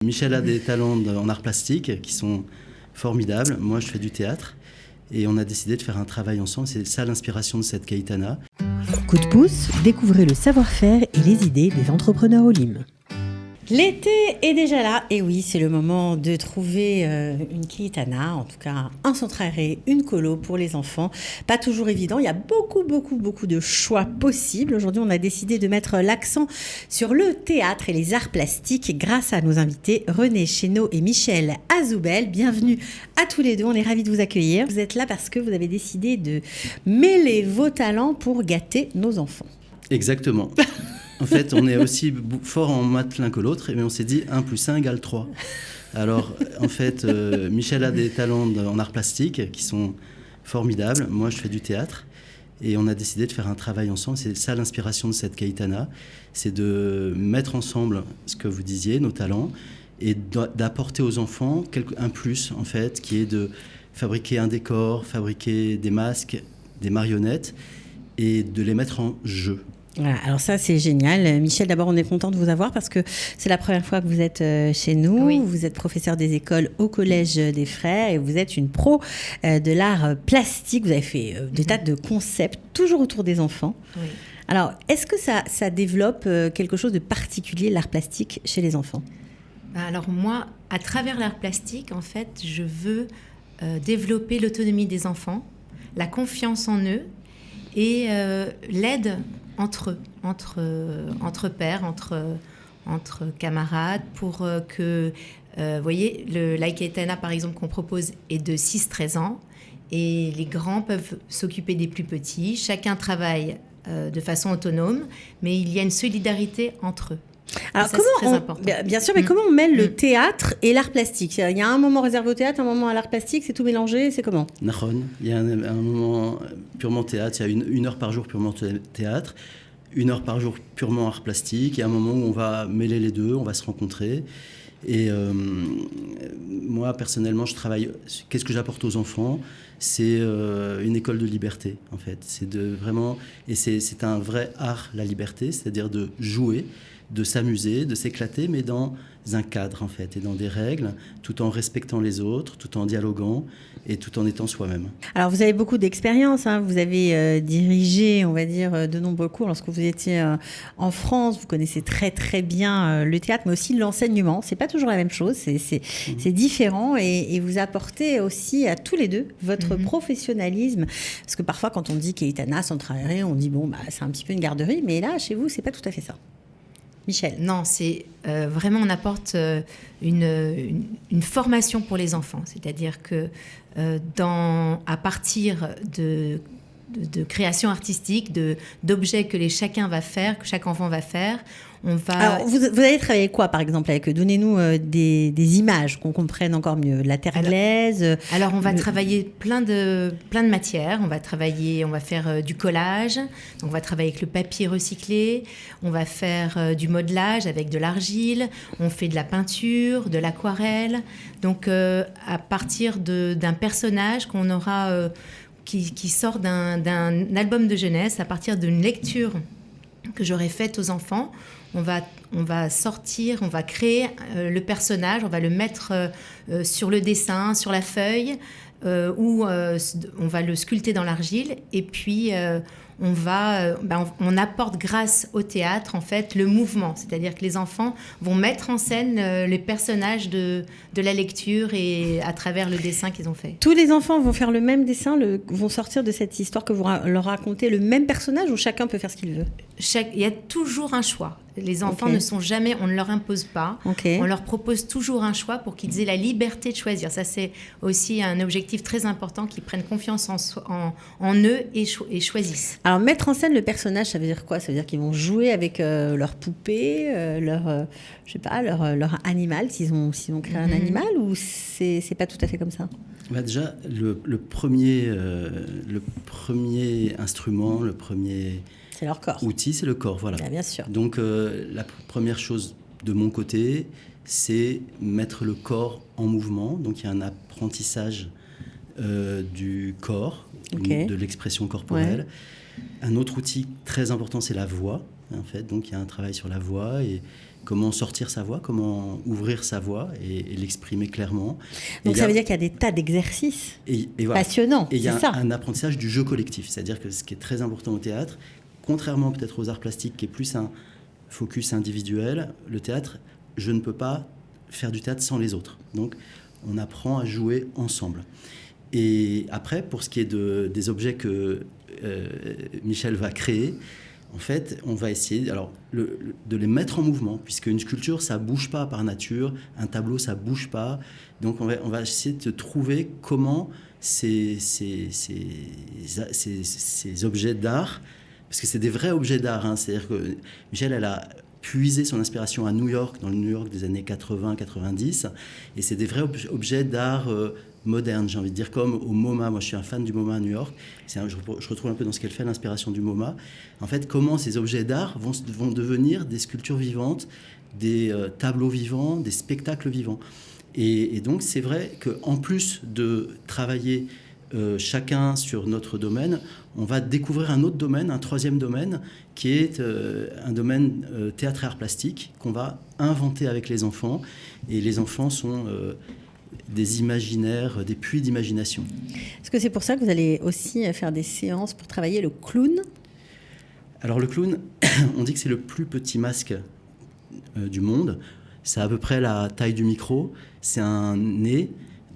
Michel a des talents en art plastique qui sont formidables. Moi, je fais du théâtre et on a décidé de faire un travail ensemble. C'est ça l'inspiration de cette Caïtana. Coup de pouce, découvrez le savoir-faire et les idées des entrepreneurs au Lim. L'été est déjà là, et oui, c'est le moment de trouver une Caïtana, en tout cas un centre aéré, une colo pour les enfants. Pas toujours évident, il y a beaucoup de choix possibles. Aujourd'hui, on a décidé de mettre l'accent sur le théâtre et les arts plastiques grâce à nos invités René Chénaud et Michel Azoubel. Bienvenue à tous les deux, on est ravis de vous accueillir. Vous êtes là parce que vous avez décidé de mêler vos talents pour gâter nos enfants. Exactement. En fait, on est aussi fort en maths l'un que l'autre, mais on s'est dit 1 + 1 = 3. Alors, en fait, Michel a des talents en art plastique qui sont formidables. Moi, je fais du théâtre et on a décidé de faire un travail ensemble. C'est ça l'inspiration de cette Caïtana, c'est de mettre ensemble ce que vous disiez, nos talents, et d'apporter aux enfants un plus, en fait, qui est de fabriquer un décor, fabriquer des masques, des marionnettes, et de les mettre en jeu. Voilà, alors ça c'est génial. Michel, d'abord on est content de vous avoir parce que c'est la première fois que vous êtes chez nous. Oui. Vous êtes professeur des écoles au Collège des Frères et vous êtes une pro de l'art plastique. Vous avez fait des tas de concepts, toujours autour des enfants. Oui. Alors, est-ce que ça développe quelque chose de particulier, l'art plastique, chez les enfants ? Alors moi, à travers l'art plastique, en fait, je veux développer l'autonomie des enfants, la confiance en eux et l'aide entre eux, entre pairs, entre camarades, pour que, vous voyez, la Caïtana, par exemple, qu'on propose est de 6-13 ans, et les grands peuvent s'occuper des plus petits. Chacun travaille de façon autonome, mais il y a une solidarité entre eux. Alors, ça, c'est très important. Bien sûr, mais comment on mêle le théâtre et l'art plastique ? Il y a un moment réservé au théâtre, un moment à l'art plastique, c'est tout mélangé, c'est comment ? Nahon, il y a un moment purement théâtre, il y a une heure par jour purement théâtre, 1 heure par jour purement art plastique, et un moment où on va mêler les deux, on va se rencontrer. Et moi, personnellement, je travaille... Qu'est-ce que j'apporte aux enfants ? C'est une école de liberté, en fait. C'est un vrai art, la liberté, c'est-à-dire de jouer, de s'amuser, de s'éclater, mais dans un cadre, en fait, et dans des règles, tout en respectant les autres, tout en dialoguant et tout en étant soi-même. Alors, vous avez beaucoup d'expérience, hein. Vous avez dirigé, on va dire, de nombreux cours lorsque vous étiez en France. Vous connaissez très, très bien le théâtre, mais aussi l'enseignement. C'est pas toujours la même chose, c'est différent, et vous apportez aussi à tous les deux votre professionnalisme. Parce que parfois, quand on dit Caïtana, centre aéré, on dit, c'est un petit peu une garderie, mais là, chez vous, c'est pas tout à fait ça. Michel. Non, c'est vraiment, on apporte une formation pour les enfants. C'est-à-dire que à partir de création artistique, d'objets que chaque enfant va faire, on va... Alors, vous allez travailler quoi, par exemple, avec eux ? Donnez-nous des images qu'on comprenne encore mieux. La terre glaise. Alors, on va travailler plein de matières. On va faire du collage. Donc, on va travailler avec le papier recyclé. On va faire du modelage avec de l'argile. On fait de la peinture, de l'aquarelle. Donc, à partir d'un personnage qu'on aura... Qui sort d'un album de jeunesse, à partir d'une lecture que j'aurais faite aux enfants, on va créer le personnage, on va le mettre sur le dessin, sur la feuille, ou on va le sculpter dans l'argile, et puis on apporte grâce au théâtre en fait le mouvement, c'est-à-dire que les enfants vont mettre en scène les personnages de la lecture et à travers le dessin qu'ils ont fait. Tous les enfants vont faire le même dessin, vont sortir de cette histoire que vous leur racontez le même personnage, ou chacun peut faire ce qu'il veut ? Il y a toujours un choix. Les enfants ne sont jamais, on ne leur impose pas. On leur propose toujours un choix pour qu'ils aient la liberté de choisir. Ça, c'est aussi un objectif très important, qu'ils prennent confiance en eux et choisissent. Alors, mettre en scène le personnage, ça veut dire quoi ? Ça veut dire qu'ils vont jouer avec leur poupée, leur animal, s'ils ont créé un animal, ou c'est pas tout à fait comme ça ? Déjà, le premier instrument, le premier... C'est leur corps. Outil, c'est le corps, voilà. Bien sûr. Donc, la première chose de mon côté, c'est mettre le corps en mouvement. Donc, il y a un apprentissage du corps, de l'expression corporelle. Ouais. Un autre outil très important, c'est la voix, en fait. Donc, il y a un travail sur la voix comment sortir sa voix, comment ouvrir sa voix et l'exprimer clairement. Donc ça veut dire qu'il y a des tas d'exercices voilà. passionnants. Et il y a un apprentissage du jeu collectif, c'est-à-dire que ce qui est très important au théâtre, contrairement peut-être aux arts plastiques qui est plus un focus individuel, le théâtre, je ne peux pas faire du théâtre sans les autres. Donc on apprend à jouer ensemble. Et après, pour ce qui est des objets que Michel va créer, en fait, on va essayer de les mettre en mouvement, puisque une sculpture, ça ne bouge pas par nature, un tableau, ça ne bouge pas. Donc, on va essayer de trouver comment ces objets d'art, parce que c'est des vrais objets d'art, hein, c'est-à-dire que Michel, elle a puisé son inspiration à New York, dans le New York des années 80-90, et c'est des vrais objets d'art moderne, j'ai envie de dire, comme au MoMA. Moi, je suis un fan du MoMA à New York. Je retrouve un peu dans ce qu'elle fait l'inspiration du MoMA. En fait, comment ces objets d'art vont devenir des sculptures vivantes, des tableaux vivants, des spectacles vivants. Et donc, c'est vrai qu'en plus de travailler chacun sur notre domaine, on va découvrir un autre domaine, un troisième domaine, qui est un domaine théâtre et art plastique, qu'on va inventer avec les enfants. Et les enfants sont des imaginaires, des puits d'imagination. Est-ce que c'est pour ça que vous allez aussi faire des séances pour travailler le clown ? Alors le clown, on dit que c'est le plus petit masque du monde. C'est à peu près la taille du micro. C'est un nez,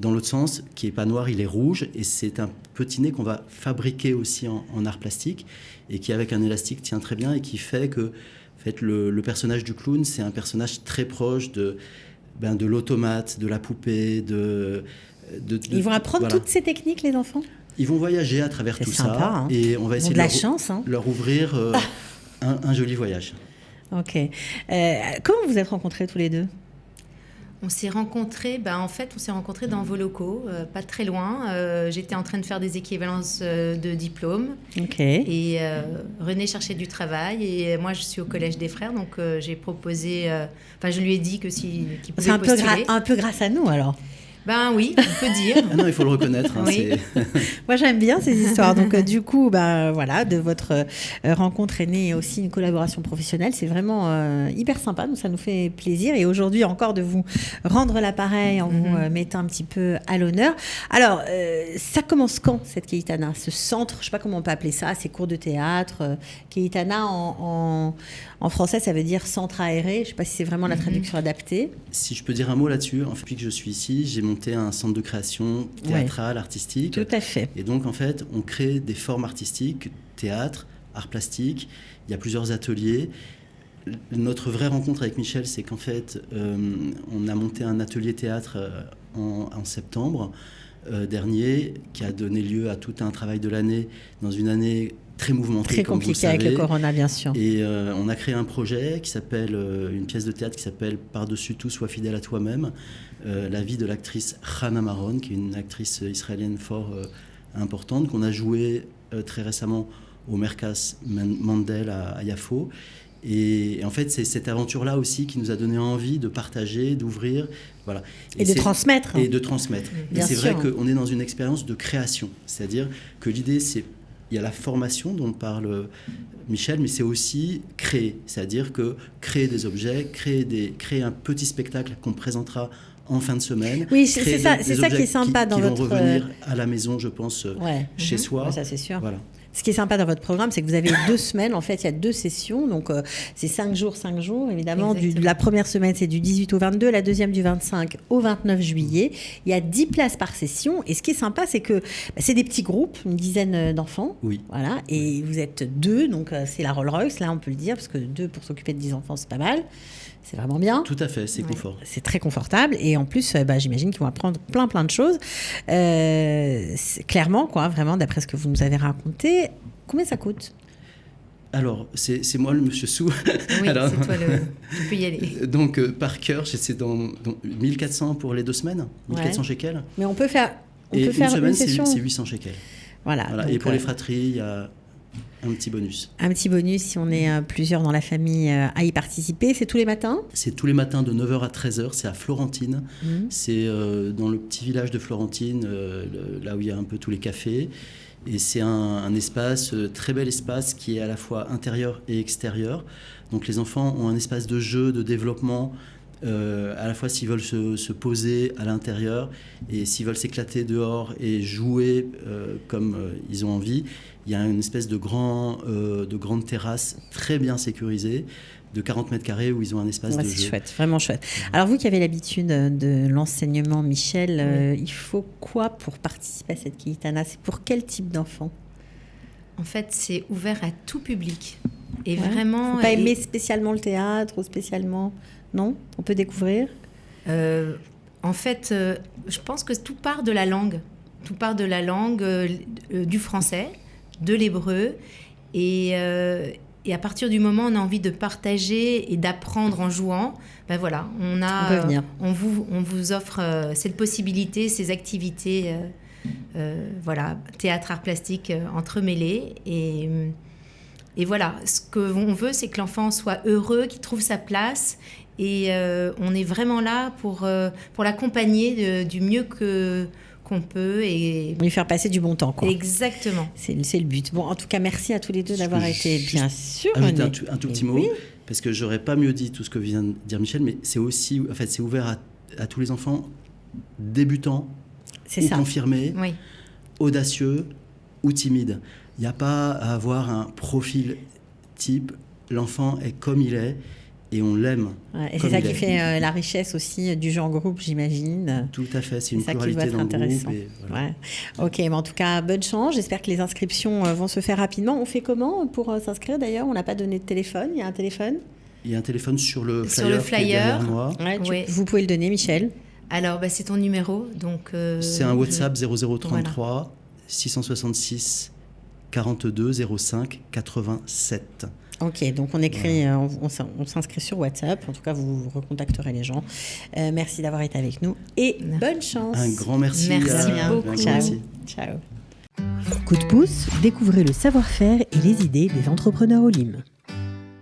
dans l'autre sens, qui n'est pas noir, il est rouge. Et c'est un petit nez qu'on va fabriquer aussi en art plastique et qui, avec un élastique, tient très bien et qui fait que en fait, le personnage du clown, c'est un personnage très proche de l'automate, de la poupée, Ils vont apprendre toutes ces techniques, les enfants ? Ils vont voyager à travers tout sympa, ça. Hein. Et on va essayer de leur ouvrir un joli voyage. Ok. Comment vous êtes rencontrés tous les deux ? On s'est rencontrés dans vos locaux, pas très loin. J'étais en train de faire des équivalences de diplôme. Okay. Et René cherchait du travail. Et moi, je suis au Collège des Frères. Donc, j'ai proposé... je lui ai dit qu'il pouvait postuler. C'est un peu grâce à nous, alors. Ben oui, on peut dire. Ah non, il faut le reconnaître. Hein, oui. Moi, j'aime bien ces histoires. Donc, du coup, de votre rencontre est née aussi une collaboration professionnelle. C'est vraiment hyper sympa. Donc, ça nous fait plaisir. Et aujourd'hui, encore de vous rendre l'appareil en vous mettant un petit peu à l'honneur. Alors, ça commence quand, cette Keitana ? Ce centre, je ne sais pas comment on peut appeler ça, ces cours de théâtre. Keitana, en français, ça veut dire centre aéré. Je ne sais pas si c'est vraiment la traduction adaptée. Si je peux dire un mot là-dessus, en fait, depuis que je suis ici, j'ai monté un centre de création théâtrale, artistique. Tout à fait. Et donc, en fait, on crée des formes artistiques, théâtre, art plastique. Il y a plusieurs ateliers. Notre vraie rencontre avec Michel, c'est qu'en fait, on a monté un atelier théâtre en septembre dernier, qui a donné lieu à tout un travail de l'année, dans une année très mouvementée, très compliqué avec le corona, bien sûr. Et on a créé un projet qui s'appelle, une pièce de théâtre qui s'appelle « Par-dessus tout, sois fidèle à toi-même », la vie de l'actrice Hannah Maron, qui est une actrice israélienne fort importante, qu'on a jouée très récemment au Merkas Mandel à Yafo. Et en fait, c'est cette aventure-là aussi qui nous a donné envie de partager, d'ouvrir, voilà. Et de transmettre. Et de transmettre. Bien et c'est sûr. vrai qu'on est dans une expérience de création. C'est-à-dire que l'idée, c'est... Il y a la formation dont parle Michel, mais c'est aussi créer. C'est-à-dire que créer des objets, créer un petit spectacle qu'on présentera en fin de semaine. Oui, c'est ça qui est sympa dans votre... Qui vont revenir à la maison, je pense, chez soi. Ouais, ça, c'est sûr. Voilà. Ce qui est sympa dans votre programme, c'est que vous avez 2 semaines. En fait, il y a 2 sessions. Donc, c'est 5 jours, évidemment. La première semaine, c'est du 18 au 22. La deuxième, du 25 au 29 juillet. Il y a 10 places par session. Et ce qui est sympa, c'est que c'est des petits groupes, une dizaine d'enfants. Oui. Voilà. Et vous êtes 2. Donc, c'est la Rolls-Royce, là, on peut le dire. Parce que 2 pour s'occuper de 10 enfants, c'est pas mal. C'est vraiment bien. Tout à fait, c'est confort. C'est très confortable. Et en plus, j'imagine qu'ils vont apprendre plein de choses. Clairement, quoi, vraiment, d'après ce que vous nous avez raconté. Combien ça coûte ? Alors, c'est moi le monsieur Sou. Oui, alors, c'est toi tu peux y aller. Donc, par cœur, c'est dans 1400 pour les 2 semaines, 1400 shekels. Mais on peut faire une semaine, session. c'est 800 shekels. Voilà. Donc, et pour les fratries, il y a un petit bonus. Un petit bonus si on est plusieurs dans la famille à y participer. C'est tous les matins ? C'est tous les matins de 9h à 13h. C'est à Florentine. C'est dans le petit village de Florentine, là où il y a un peu tous les cafés. Et c'est un espace, très bel espace, qui est à la fois intérieur et extérieur. Donc les enfants ont un espace de jeu, de développement, à la fois s'ils veulent se poser à l'intérieur et s'ils veulent s'éclater dehors et jouer comme ils ont envie. Il y a une espèce de grande terrasse très bien sécurisée, de 40 mètres carrés, où ils ont un espace de jeu. C'est chouette, vraiment chouette. Alors vous qui avez l'habitude de l'enseignement, Michel, il faut quoi pour participer à cette Kayitana? C'est pour quel type d'enfant? En fait, c'est ouvert à tout public. Et vraiment... Faut pas aimer spécialement le théâtre ou spécialement... Non? On peut découvrir? En fait, je pense que tout part de la langue. Tout part de la langue du français, de l'hébreu. Et à partir du moment où on a envie de partager et d'apprendre en jouant, ben voilà, on peut venir. On vous offre cette possibilité, ces activités, voilà, théâtre, art plastique entremêlés. Et voilà, ce qu'on veut, c'est que l'enfant soit heureux, qu'il trouve sa place. Et on est vraiment là pour l'accompagner du mieux qu'on peut. Et lui faire passer du bon temps, quoi. Exactement. C'est le but. Bon, en tout cas, merci à tous les deux d'avoir été bien sûr. Ajouter un tout petit mot, parce que j'aurais pas mieux dit tout ce que vient de dire Michel, mais c'est aussi, en fait, c'est ouvert à tous les enfants débutants, ou confirmés, audacieux ou timides. Il n'y a pas à avoir un profil type. L'enfant est comme il est. Et on l'aime. Et c'est ça qui fait la richesse aussi du genre groupe, j'imagine. Tout à fait, c'est une pluralité dans le groupe. Et voilà. Ok, mais en tout cas, bonne chance. J'espère que les inscriptions vont se faire rapidement. On fait comment pour s'inscrire d'ailleurs? On n'a pas donné de téléphone. Il y a un téléphone? Il y a un téléphone sur le flyer. Qui est derrière moi. Vous pouvez le donner, Michel. Alors, c'est ton numéro. Donc, c'est un WhatsApp 0033 666 42 05 87. Ok, donc on écrit, on s'inscrit sur WhatsApp. En tout cas, vous recontacterez les gens. Merci d'avoir été avec nous et bonne chance. Un grand merci. Merci beaucoup. Ciao. Coup de pouce, découvrez le savoir-faire et les idées des entrepreneurs au LIM.